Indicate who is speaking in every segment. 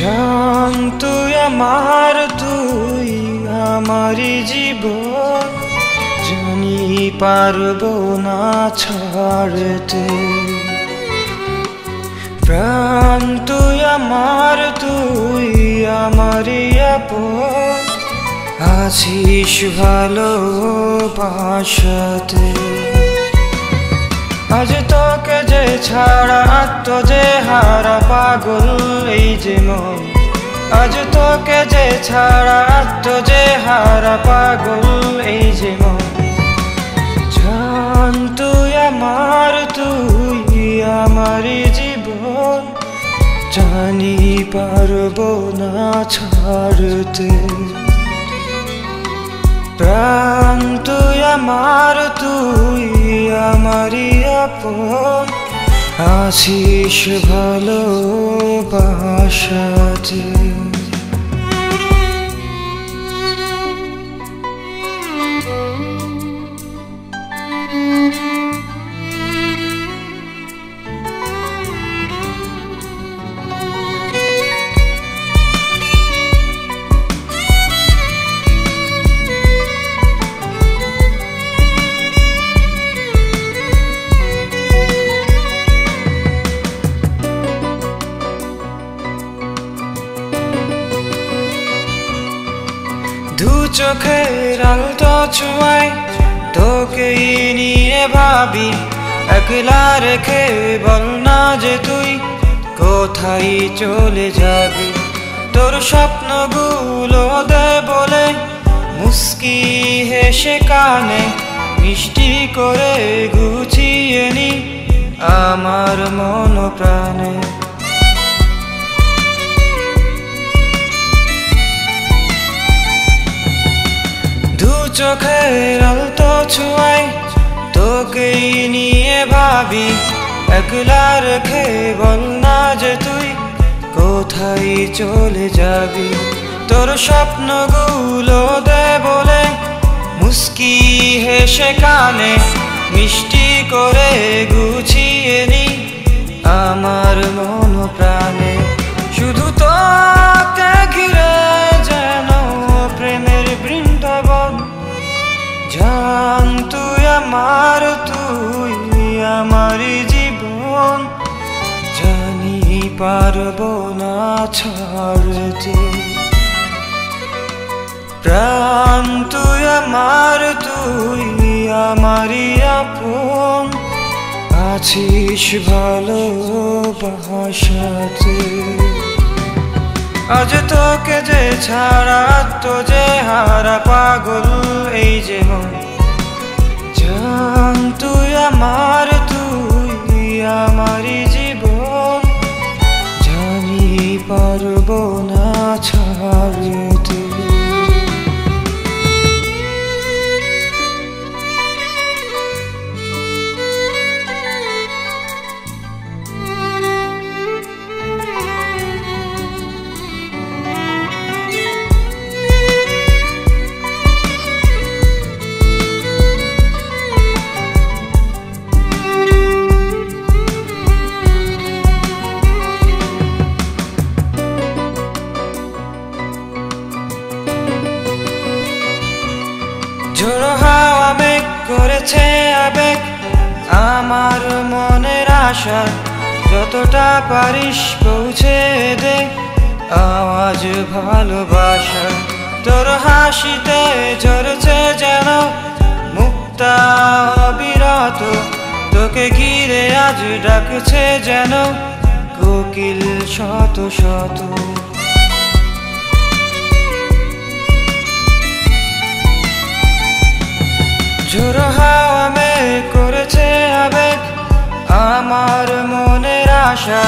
Speaker 1: জান তুই আমার, তুই আমারই জীবন, জানি পারবো না ছাড়তে। প্রাণ তুই আমার, তুই আমারই আপন, আছিস ভালোবাসাতে। আজ তোকে যে ছাড়া আত্ম যে হারা পাগল এই যে মন, আজ তোকে যে ছাড়া আত্ম যে হারা পাগল এই যে মন। জান তুই আমার, তুই আমারই জীবন, জানি পারবো না ছাড়তে। প্রাণ তুই আমার, তুই আমারই আপন, আছিস ভালোবাসাতে। দু চোখের আলতো ছোঁয়ায় তোকেই নিয়ে ভাবি, একলা রেখে বল না যে তুই কোথায় চলে যাবি। তোর স্বপ্নগুলো দে বলে মুস্কি হেসে কানে মিষ্টি করে গুছিয়ে নি আমার মন প্রাণে। চোখের আলতো ছোঁয়ায় তোকেই নিয়ে ভাবি, একলা রেখে বল না যে তুই কোথায় চলে যাবি। তোর স্বপ্নগুলো দে বলে মুস্কি হেসে কানে মিষ্টি করে গুছিয়ে নি আমার মন প্রাণে। শুধু তোকে ঘিরে যেন প্রেমের বৃন্দাবন। জান তুই আমার, তুই আমারই জীবন, জানি পারবো না ছাড়তে। প্রাণ তুই আমার, তুই আমারই আপন, আছিস ভালোবাসাতে। আজ তোকে যে ছাড়া তো যে হারা পাগল এই যে মন। জান তুই আমার, তুই আমারই জীবন, জানি পারবো না ছাড়তে। ঝোড়ো হাওয়া মেঘ করেছে আবেগ আমার মনের আশা, যতটা পারিস পৌঁছে দে আওয়াজ ভালোবাসা। তোর হাসিতে ঝরছে যেন মুক্তা অবিরত, তোকে ঘিরে আজ ডাকছে যেন কোকিল শত শত। ঝোড়ো হাওয়া মেঘ করেছে আবেগ আমার মনের আশা,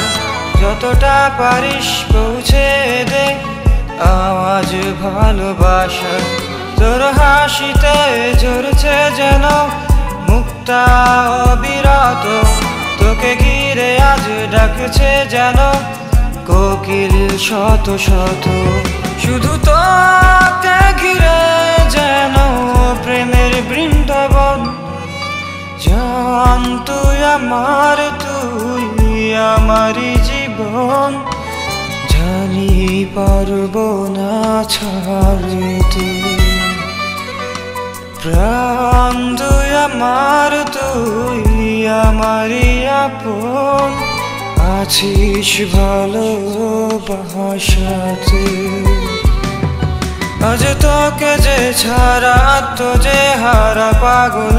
Speaker 1: যতটা পারিস পৌঁছে দে আওয়াজ ভালোবাসা। তোর হাসিতে ঝরছে যেন মুক্তা অবিরত, তোকে ঘিরে আজ ডাকছে যেন কোকিল শত শত। শুধু তোকে ঘিরে যেন প্রেমের বৃন্দাবন। জান তুই আমার, তুই আমারই জীবন, জানি পারবো না ছাড়তে। প্রাণ তুই আমার, তুই আমারই আপন, আছিস ভালোবাসাতে। আজ তোকে যে ছাড়া তো যে হারা পাগল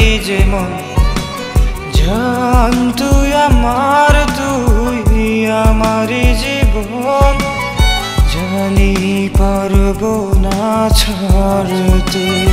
Speaker 1: এই যে মন। জান তুই আমার, তুই আমারই জীবন, জানি পারবো না ছাড়তে।